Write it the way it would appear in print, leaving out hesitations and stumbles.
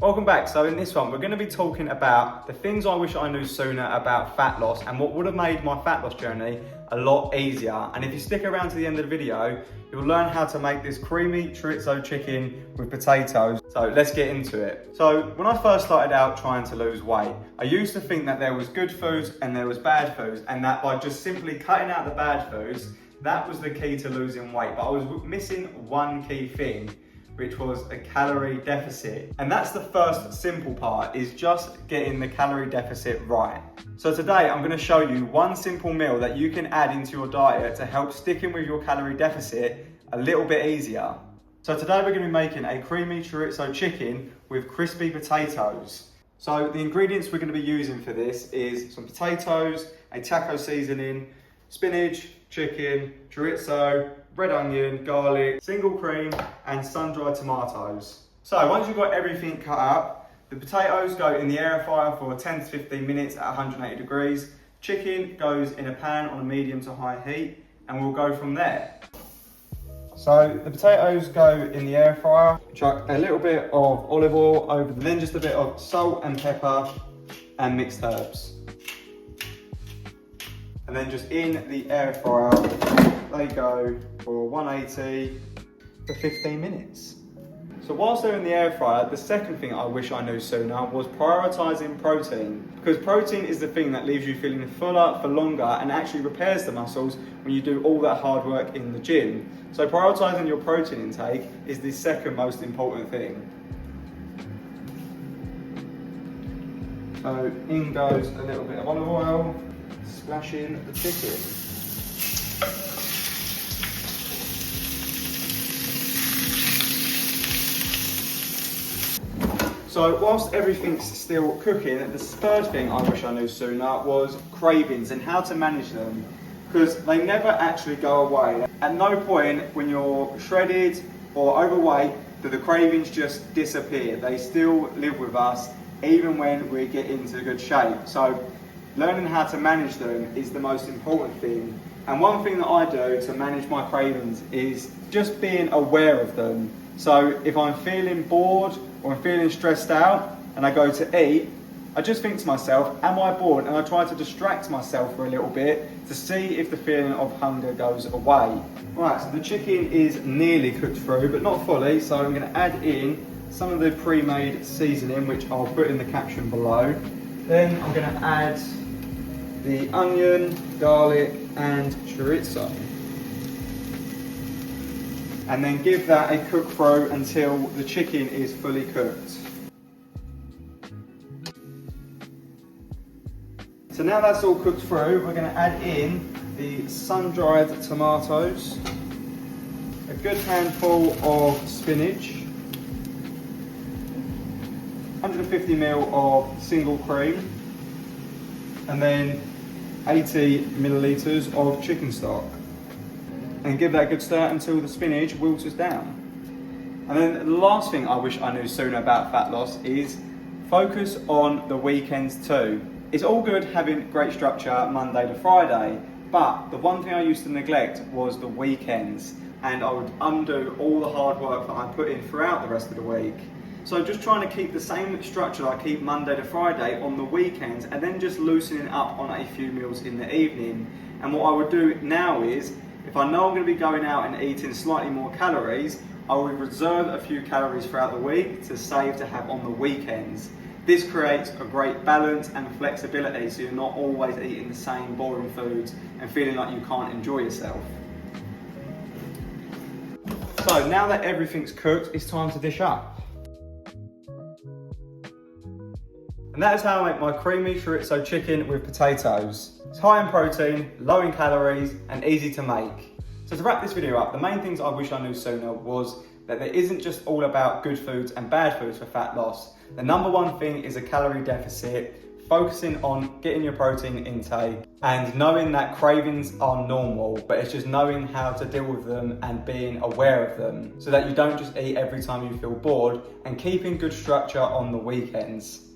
Welcome back. So in this one, we're going to be talking about the things I wish I knew sooner about fat loss and what would have made my fat loss journey a lot easier. And if you stick around to the end of the video, you'll learn how to make this creamy chorizo chicken with potatoes. So let's get into it. So when I first started out trying to lose weight, I used to think that there was good foods and there was bad foods, and that by just simply cutting out the bad foods, that was the key to losing weight. But I was missing one key thing, which was a calorie deficit. And that's the first simple part, is just getting the calorie deficit right. So today I'm gonna show you one simple meal that you can add into your diet to help sticking with your calorie deficit a little bit easier. So today we're gonna be making a creamy chorizo chicken with crispy potatoes. So the ingredients we're gonna be using for this is some potatoes, a taco seasoning, spinach, chicken, chorizo, red onion, garlic, single cream, and sun-dried tomatoes. So once you've got everything cut up, the potatoes go in the air fryer for 10 to 15 minutes at 180 degrees. Chicken goes in a pan on a medium to high heat, and we'll go from there. So the potatoes go in the air fryer, chuck a little bit of olive oil over them, then just a bit of salt and pepper and mixed herbs. And then just in the air fryer, they go for 180 for 15 minutes. So whilst they're in the air fryer, the second thing I wish I knew sooner was prioritizing protein. Because protein is the thing that leaves you feeling fuller for longer and actually repairs the muscles when you do all that hard work in the gym. So prioritizing your protein intake is the second most important thing. So in goes a little bit of olive oil, splash in the chicken. So whilst everything's still cooking, the third thing I wish I knew sooner was cravings and how to manage them, because they never actually go away. At no point when you're shredded or overweight do the cravings just disappear. They still live with us even when we get into good shape. So learning how to manage them is the most important thing. And one thing that I do to manage my cravings is just being aware of them. So if I'm feeling bored or I'm feeling stressed out and I go to eat, I just think to myself, am I bored? And I try to distract myself for a little bit to see if the feeling of hunger goes away. Right, so the chicken is nearly cooked through, but not fully. So I'm gonna add in some of the pre-made seasoning, which I'll put in the caption below. Then I'm gonna add the onion, garlic, and chorizo. And then give that a cook through until the chicken is fully cooked. So now that's all cooked through, we're going to add in the sun-dried tomatoes, a good handful of spinach, 150 ml of single cream, and then 80 millilitres of chicken stock. And give that a good stir until the spinach wilts down. And then the last thing I wish I knew sooner about fat loss is focus on the weekends too. It's all good having great structure Monday to Friday, but the one thing I used to neglect was the weekends, and I would undo all the hard work that I put in throughout the rest of the week. So just trying to keep the same structure I keep Monday to Friday on the weekends, and then just loosening up on a few meals in the evening. And what I would do now is, if I know I'm going to be going out and eating slightly more calories, I will reserve a few calories throughout the week to save to have on the weekends. This creates a great balance and flexibility, so you're not always eating the same boring foods and feeling like you can't enjoy yourself. So now that everything's cooked, it's time to dish up. And that is how I make my creamy chorizo chicken with potatoes. It's high in protein, low in calories, and easy to make. So to wrap this video up, the main things I wish I knew sooner was that there isn't just all about good foods and bad foods for fat loss. The number one thing is a calorie deficit, focusing on getting your protein intake and knowing that cravings are normal, but it's just knowing how to deal with them and being aware of them so that you don't just eat every time you feel bored, and keeping good structure on the weekends.